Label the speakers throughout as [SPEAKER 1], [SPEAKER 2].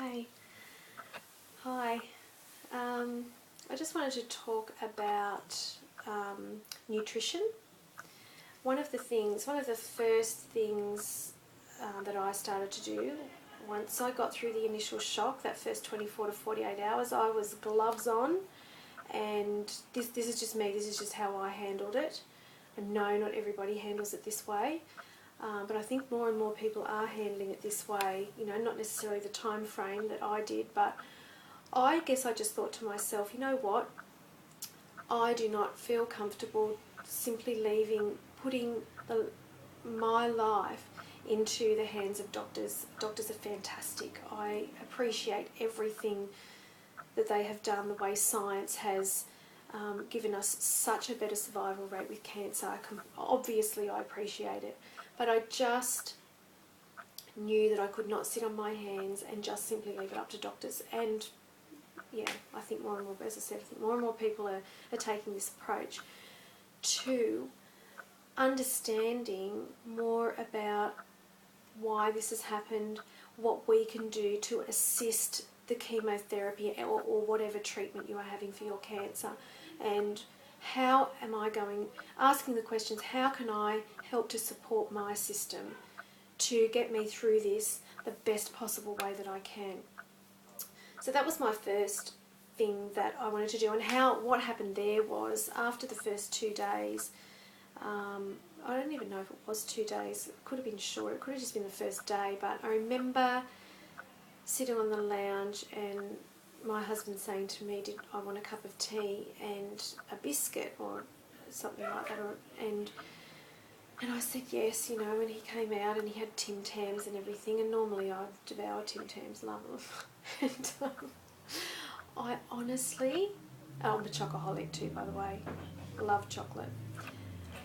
[SPEAKER 1] Okay. Hi. I just wanted to talk about nutrition. One of the first things that I started to do once I got through the initial shock, that first 24 to 48 hours, I was gloves on, and this is just me, this is just how I handled it. And no, not everybody handles it this way. But I think more and more people are handling it this way, you know, not necessarily the time frame that I did, but I guess I just thought to myself, you know what, I do not feel comfortable simply putting my life into the hands of doctors. Doctors are fantastic. I appreciate everything that they have done, the way science has given us such a better survival rate with cancer. Obviously I appreciate it, but I just knew that I could not sit on my hands and just simply leave it up to doctors. And yeah, I think more and more, as I said, I think more and more people are taking this approach to understanding more about why this has happened, what we can do to assist the chemotherapy or whatever treatment you are having for your cancer, and how am I asking the questions, how can I help to support my system to get me through this the best possible way that I can. So that was my first thing that I wanted to do. And what happened there was, after the first 2 days, I don't even know if it was 2 days, it could have been short, it could have just been the first day, but I remember sitting on the lounge and my husband saying to me, did I want a cup of tea and a biscuit or something like that, and I said yes, you know, and he came out and he had Tim Tams and everything, and normally I devour Tim Tams, love them. And I honestly, I'm a chocoholic too, by the way, love chocolate.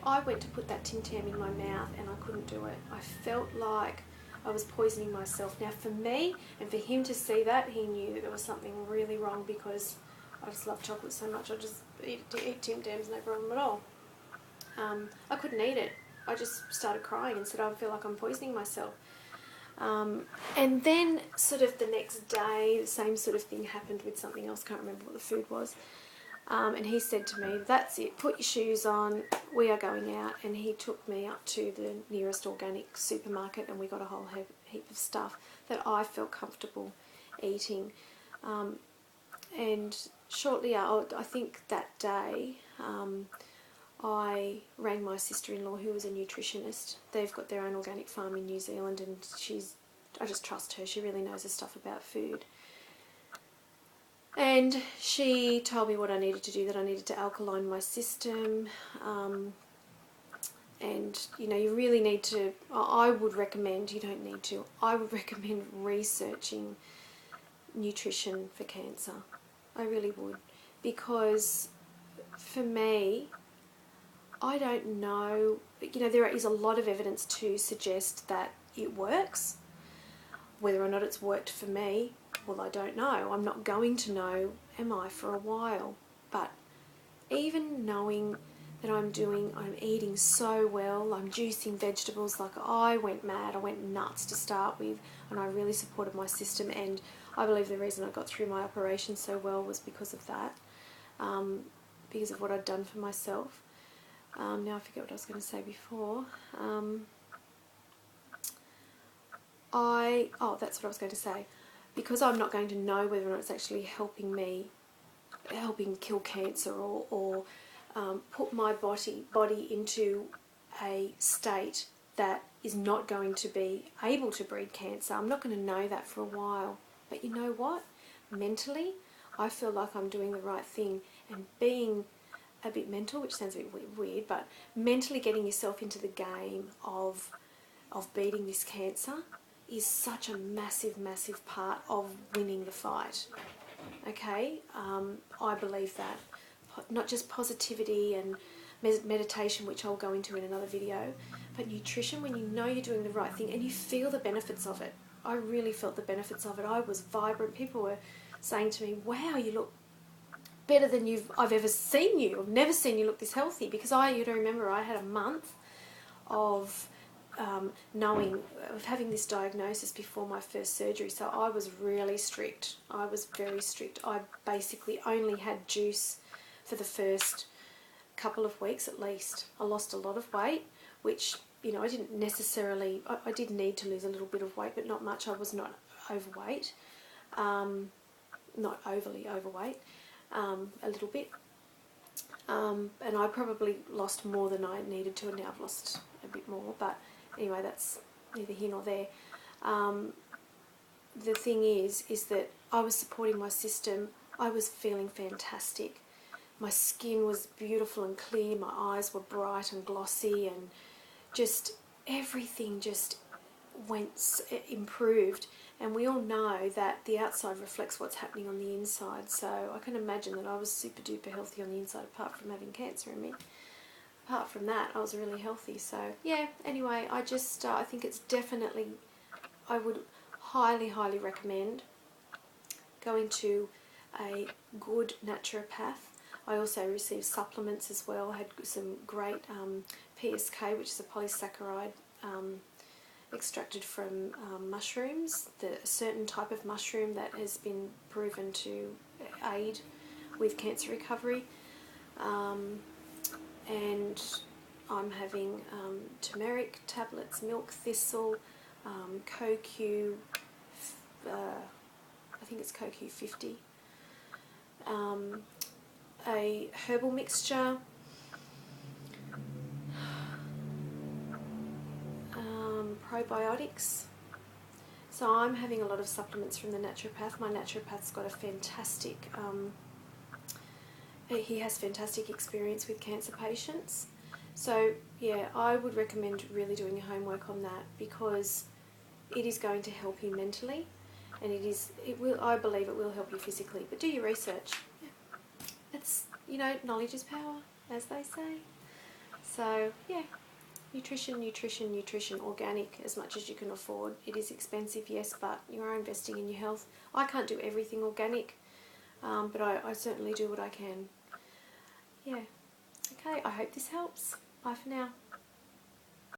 [SPEAKER 1] I went to put that Tim Tam in my mouth and I couldn't do it. I felt like I was poisoning myself. Now for me, and for him to see that, he knew that there was something really wrong, because I just love chocolate so much, I just eat Tim Tams, no problem at all. I couldn't eat it. I just started crying and said I feel like I'm poisoning myself. And then sort of the next day, the same sort of thing happened with something else, can't remember what the food was. And he said to me, that's it, put your shoes on, we are going out. And he took me up to the nearest organic supermarket and we got a whole heap of stuff that I felt comfortable eating. And shortly, I think that day, I rang my sister-in-law, who was a nutritionist. They've got their own organic farm in New Zealand, and I just trust her. She really knows her stuff about food. And she told me what I needed to do, that I needed to alkaline my system. And, you know, you really need to, I would recommend, you don't need to, I would recommend researching nutrition for cancer. I really would. Because for me, I don't know, you know, there is a lot of evidence to suggest that it works. Whether or not it's worked for me, well, I don't know. I'm not going to know, am I, for a while. But even knowing that I'm eating so well, I'm juicing vegetables, like I went mad, I went nuts to start with, and I really supported my system, and I believe the reason I got through my operation so well was because of that, because of what I'd done for myself. Now I forget what I was going to say before. That's what I was going to say. Because I'm not going to know whether or not it's actually helping kill cancer or put my body into a state that is not going to be able to breed cancer. I'm not going to know that for a while. But you know what? Mentally, I feel like I'm doing the right thing, and being a bit mental, which sounds a bit weird, but mentally getting yourself into the game of beating this cancer is such a massive, massive part of winning the fight. Okay? I believe that. Not just positivity and meditation, which I'll go into in another video, but nutrition, when you know you're doing the right thing and you feel the benefits of it. I really felt the benefits of it. I was vibrant. People were saying to me, wow, you look better than I've ever seen you. I've never seen you look this healthy, because you don't remember, I had a month of knowing of having this diagnosis before my first surgery, so I was really strict. I was very strict. I basically only had juice for the first couple of weeks at least. I lost a lot of weight, which, you know, I didn't necessarily, I did need to lose a little bit of weight, but not much. I was not overweight, not overly overweight, a little bit. And I probably lost more than I needed to, and now I've lost a bit more, but anyway, that's neither here nor there. The thing is that I was supporting my system. I was feeling fantastic. My skin was beautiful and clear, my eyes were bright and glossy, and just everything just improved. And we all know that the outside reflects what's happening on the inside, so I can imagine that I was super duper healthy on the inside, apart from having cancer in me. Apart from that, I was really healthy. So yeah, anyway, I just I think it's definitely, I would highly recommend going to a good naturopath. I also received supplements as well. I had some great PSK, which is a polysaccharide extracted from mushrooms, a certain type of mushroom that has been proven to aid with cancer recovery. And I'm having turmeric tablets, milk thistle, CoQ, I think it's CoQ 50, a herbal mixture, probiotics. So I'm having a lot of supplements from the naturopath. My naturopath's got a fantastic, he has fantastic experience with cancer patients. So yeah, I would recommend really doing your homework on that, because it is going to help you mentally, and I believe it will help you physically. But do your research. It's, you know, knowledge is power, as they say. So yeah, nutrition, organic as much as you can afford. It is expensive, yes, but you are investing in your health. I can't do everything organic, but I certainly do what I can. Yeah. Okay, I hope this helps. Bye for now.